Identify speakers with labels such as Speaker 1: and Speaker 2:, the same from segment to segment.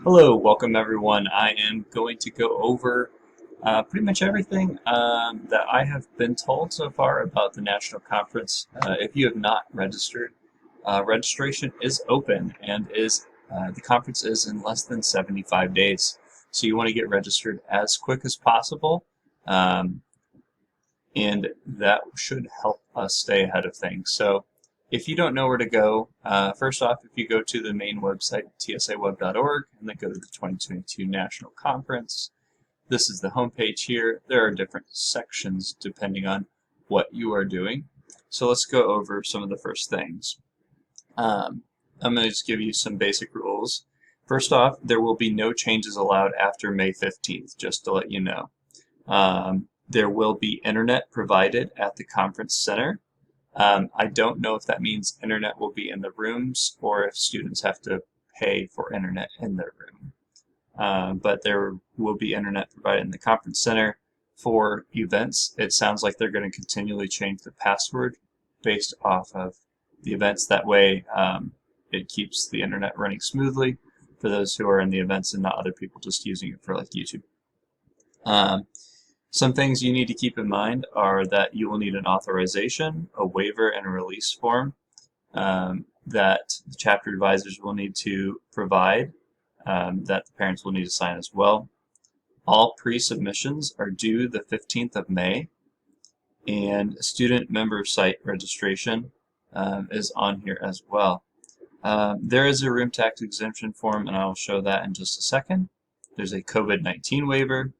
Speaker 1: Hello, welcome everyone. I am going to go over pretty much everything that I have been told so far about the national conference. If you have not registered, registration is open and the conference is in less than 75 days. So you want to get registered as quick as possible, um, and that should help us stay ahead of things. So if you don't know where to go, first off, if you go to the main website, tsaweb.org, and then go to the 2022 National Conference, this is the homepage here. There are different sections depending on what you are doing. So let's go over some of the first things. I'm going to just give you some basic rules. First off, there will be no changes allowed after May 15th, just to let you know. There will be internet provided at the conference center. I don't know if that means internet will be in the rooms or if students have to pay for internet in their room. But there will be internet provided in the conference center for events. It sounds like they're going to continually change the password based off of the events. That way, it keeps the internet running smoothly for those who are in the events and not other people just using it for like YouTube. Some things you need to keep in mind are that you will need an authorization, a waiver, and a release form that the chapter advisors will need to provide, that the parents will need to sign as well. All pre-submissions are due the 15th of May, and student member site registration is on here as well. There is a room tax exemption form, and I'll show that in just a second. There's a COVID-19 waiver.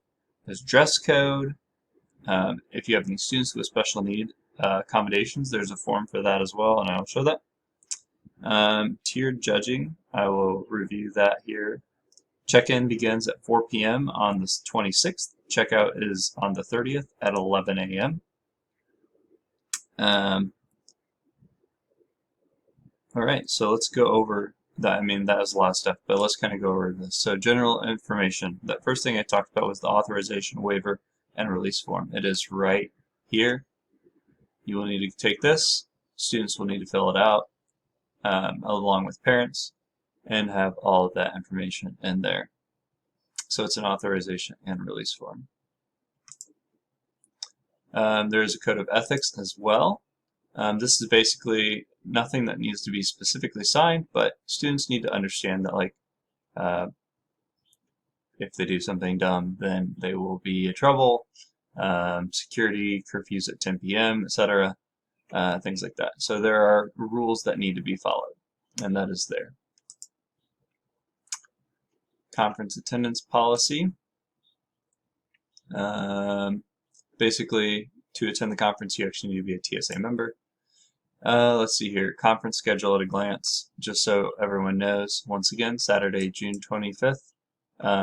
Speaker 1: There's dress code. If you have any students with special need accommodations, there's a form for that as well, and I'll show that. Tiered judging, I will review that here. Check-in begins at 4 p.m. on the 26th. Checkout is on the 30th at 11 a.m. All right, so let's go over that. I mean, that is a lot of stuff, but let's kind of go over this. So general information. The first thing I talked about was the authorization, waiver, and release form. It is right here. You will need to take this. Students will need to fill it out along with parents and have all of that information in there. So it's an authorization and release form. There is a code of ethics as well. This is basically nothing that needs to be specifically signed, but students need to understand that, like, if they do something dumb, then they will be in trouble. Security, curfews at 10 p.m., etc., things like that. So there are rules that need to be followed, and that is there. Conference attendance policy. Basically, to attend the conference, you actually need to be a TSA member. Let's see here. Conference schedule at a glance, just so everyone knows. Once again, Saturday, June 25th.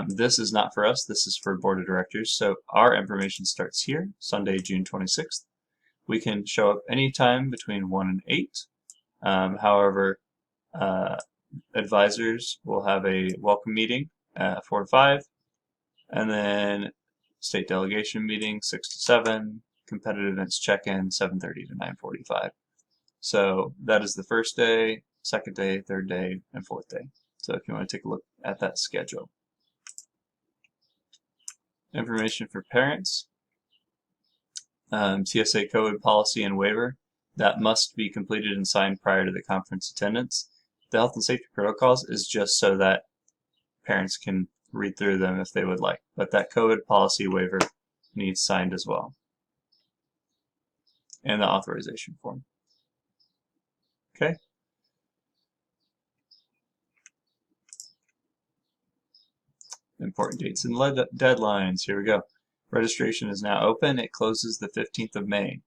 Speaker 1: This is not for us. This is for board of directors. So our information starts here, Sunday, June 26th. We can show up anytime between 1 and 8. However, advisors will have a welcome meeting at 4 to 5. And then state delegation meeting, 6 to 7. Competitive events check-in, 7:30 to 9:45. So that is the first day, second day, third day, and fourth day. So if you want to take a look at that schedule. Information for parents. TSA code policy and waiver. That must be completed and signed prior to the conference attendance. The health and safety protocols is just so that parents can read through them if they would like. But that code policy waiver needs signed as well. And the authorization form. Okay. Important dates and deadlines. Here we go. Registration is now open. It closes the 15th of May.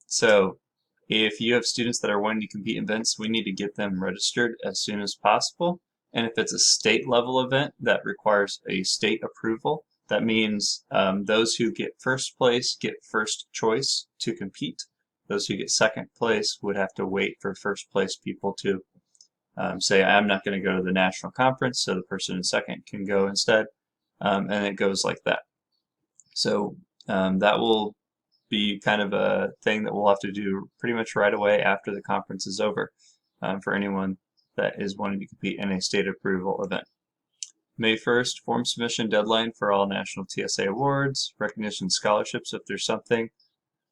Speaker 1: So if you have students that are wanting to compete in events, we need to get them registered as soon as possible. And if it's a state level event that requires a state approval, that means those who get first place get first choice to compete. Those who get second place would have to wait for first place people to say, I'm not going to go to the national conference, so the person in second can go instead. And it goes like that. So that will be kind of a thing that we'll have to do pretty much right away after the conference is over for anyone that is wanting to compete in a state approval event. May 1st, form submission deadline for all national TSA awards, recognition scholarships if there's something.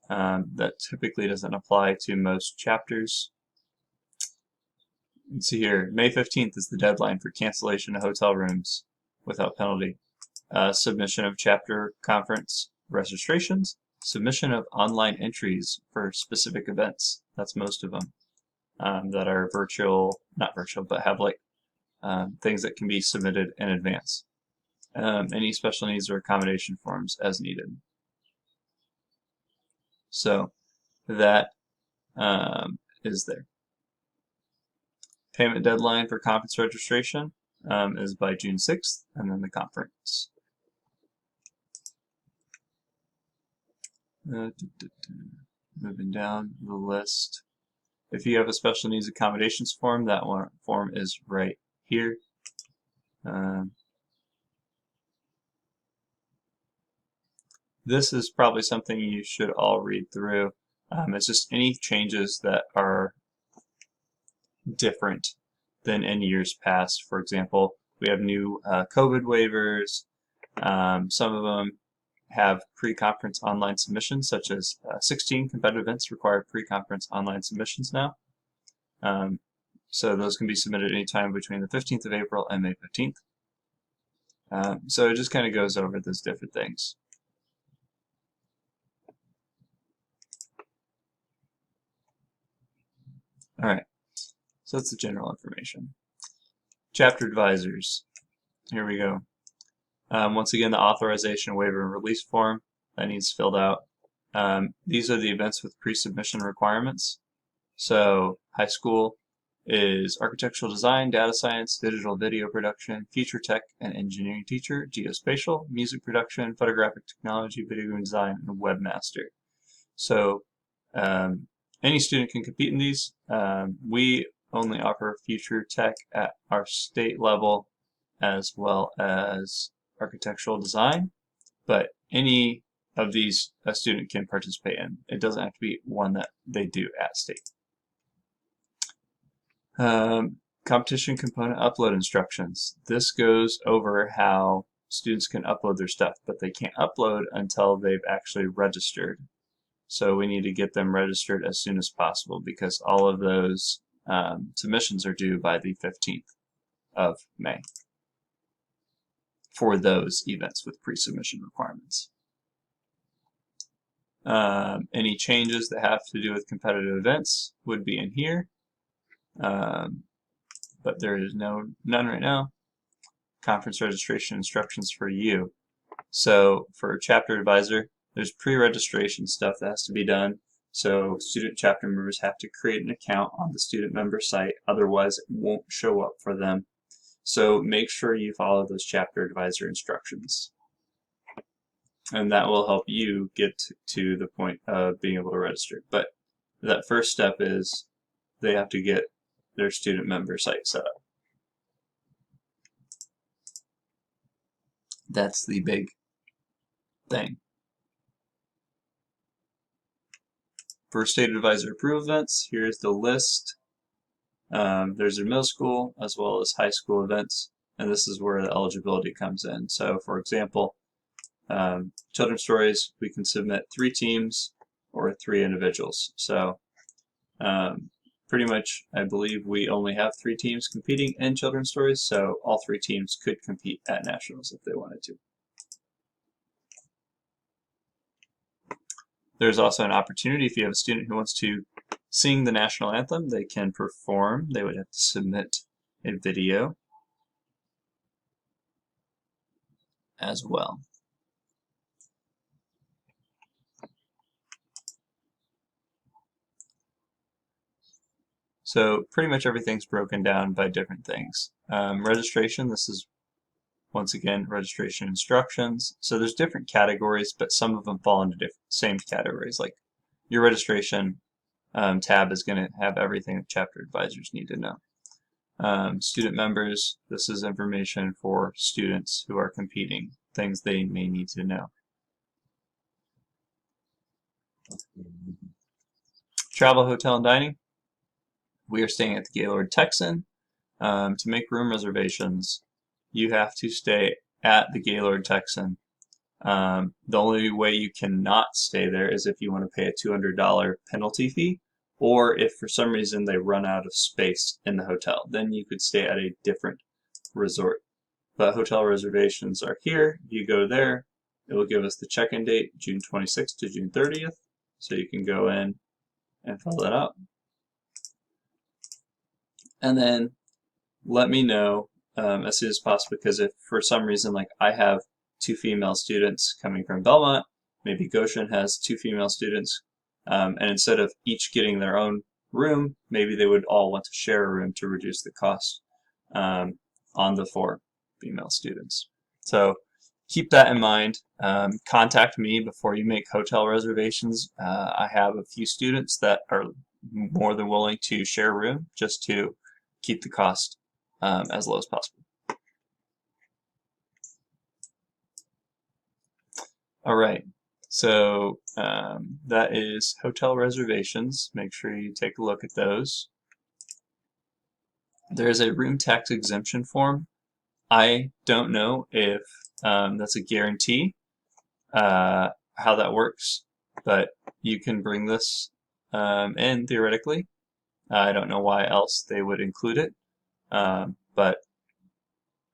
Speaker 1: That typically doesn't apply to most chapters. You can see here, May 15th is the deadline for cancellation of hotel rooms without penalty. Submission of chapter conference registrations, submission of online entries for specific events. That's most of them that are virtual, not virtual, but have like things that can be submitted in advance. Any special needs or accommodation forms as needed. So that is there. Payment deadline for conference registration is by June 6th, and then the conference. Moving down the list. If you have a special needs accommodations form, that one form is right here. This is probably something you should all read through. It's just any changes that are different than in years past. For example, we have new COVID waivers. Some of them have pre-conference online submissions, such as 16 competitive events require pre-conference online submissions now. So those can be submitted anytime between the 15th of April and May 15th. So it just kind of goes over those different things. All right, so that's the general information. Chapter advisors. Here we go. Once again, the authorization, waiver, and release form that needs filled out. These are the events with pre-submission requirements. So high school is architectural design, data science, digital video production, feature tech and engineering teacher, geospatial, music production, photographic technology, video design, and webmaster. So any student can compete in these. We only offer future tech at our state level as well as architectural design, but any of these a student can participate in. It doesn't have to be one that they do at state. Competition component upload instructions. This goes over how students can upload their stuff, but they can't upload until they've actually registered. So we need to get them registered as soon as possible because all of those submissions are due by the 15th of May for those events with pre-submission requirements. Any changes that have to do with competitive events would be in here, but there is none right now. Conference registration instructions for you. So for chapter advisor, there's pre-registration stuff that has to be done. So student chapter members have to create an account on the student member site, otherwise it won't show up for them. So make sure you follow those chapter advisor instructions. And that will help you get to the point of being able to register. But that first step is they have to get their student member site set up. That's the big thing. For state advisor approved events, here's the list. There's their middle school as well as high school events, and this is where the eligibility comes in. So for example, children's stories, we can submit 3 teams or 3 individuals. So pretty much, I believe we only have 3 teams competing in children's stories, so all 3 teams could compete at nationals if they wanted to. There's also an opportunity if you have a student who wants to sing the national anthem, they can perform. They would have to submit a video as well. So pretty much everything's broken down by different things. Registration, this is once again registration instructions. So there's different categories, but some of them fall into different same categories. Like your registration tab is going to have everything that chapter advisors need to know. Student members, this is information for students who are competing, things they may need to know. Travel, hotel, and dining. We are staying at the Gaylord Texan. To make room reservations, you have to stay at the Gaylord Texan. The only way you cannot stay there is if you want to pay a $200 penalty fee, or if for some reason they run out of space in the hotel. Then you could stay at a different resort. But hotel reservations are here. You go there, it will give us the check-in date, June 26th to June 30th. So you can go in and fill that out. And then let me know as soon as possible, because if for some reason, like I have 2 female students coming from Belmont, maybe Goshen has 2 female students, and instead of each getting their own room, maybe they would all want to share a room to reduce the cost on the 4 female students. So keep that in mind. Contact me before you make hotel reservations. I have a few students that are more than willing to share a room just to keep the cost as low as possible. All right, so that is hotel reservations. Make sure you take a look at those. There's a room tax exemption form. I don't know if that's a guarantee, how that works, but you can bring this in theoretically. I don't know why else they would include it, but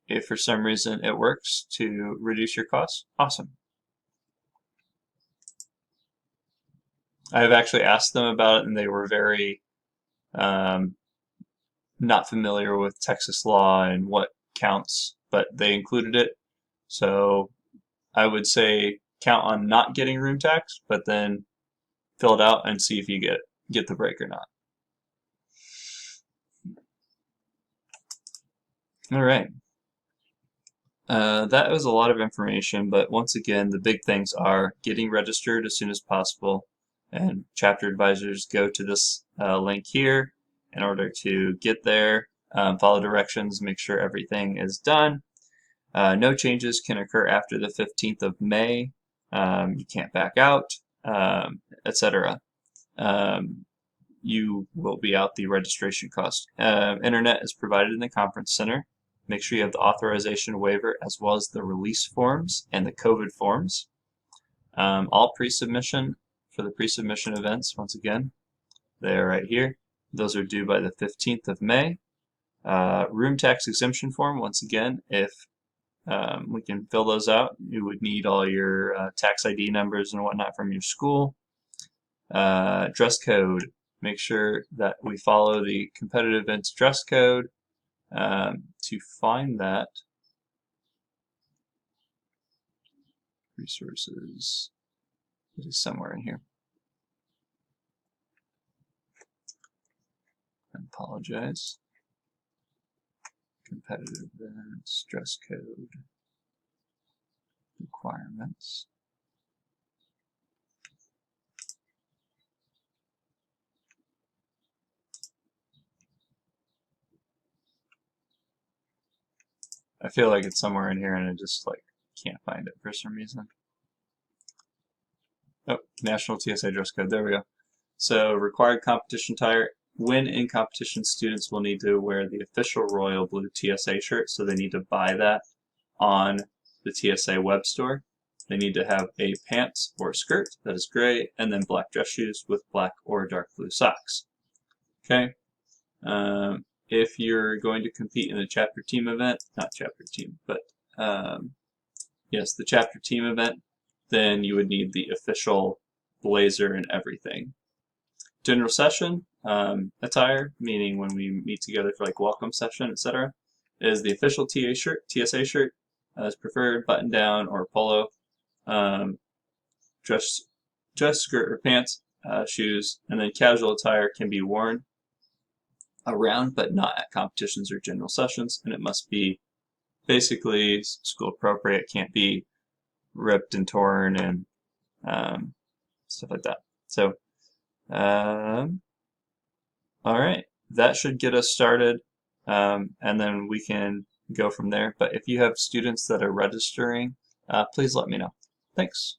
Speaker 1: if for some reason it works to reduce your costs, awesome. I've actually asked them about it, and they were very not familiar with Texas law and what counts, but they included it. So I would say count on not getting room tax, but then fill it out and see if you get the break or not. All right. That was a lot of information, but once again, the big things are getting registered as soon as possible, and chapter advisors go to this link here in order to get there, follow directions, make sure everything is done. No changes can occur after the 15th of May. You can't back out, etc. You will be out the registration cost. Internet is provided in the conference center. Make sure you have the authorization waiver as well as the release forms and the COVID forms. All pre-submission for the pre-submission events, once again, they're right here. Those are due by the 15th of May. Room tax exemption form, once again, if we can fill those out, you would need all your tax ID numbers and whatnot from your school. Dress code, make sure that we follow the competitive events dress code. To find that, resources, it is somewhere in here. I apologize. Competitive events, dress code, requirements. I feel like it's somewhere in here and I just like can't find it for some reason. Oh, National TSA dress code, there we go. So required competition attire. When in competition, students will need to wear the official royal blue TSA shirt, so they need to buy that on the TSA web store. They need to have a pants or skirt that is gray, and then black dress shoes with black or dark blue socks. Okay. If you're going to compete in a chapter team event, not chapter team, but yes, the chapter team event, then you would need the official blazer and everything. General session attire, meaning when we meet together for like welcome session, etc., is the official TSA shirt, as preferred, button down or polo, dress skirt or pants, shoes, and then casual attire can be worn around but not at competitions or general sessions, and it must be basically school appropriate, can't be ripped and torn and stuff like that. So all right, that should get us started, and then we can go from there. But if you have students that are registering, please let me know. Thanks.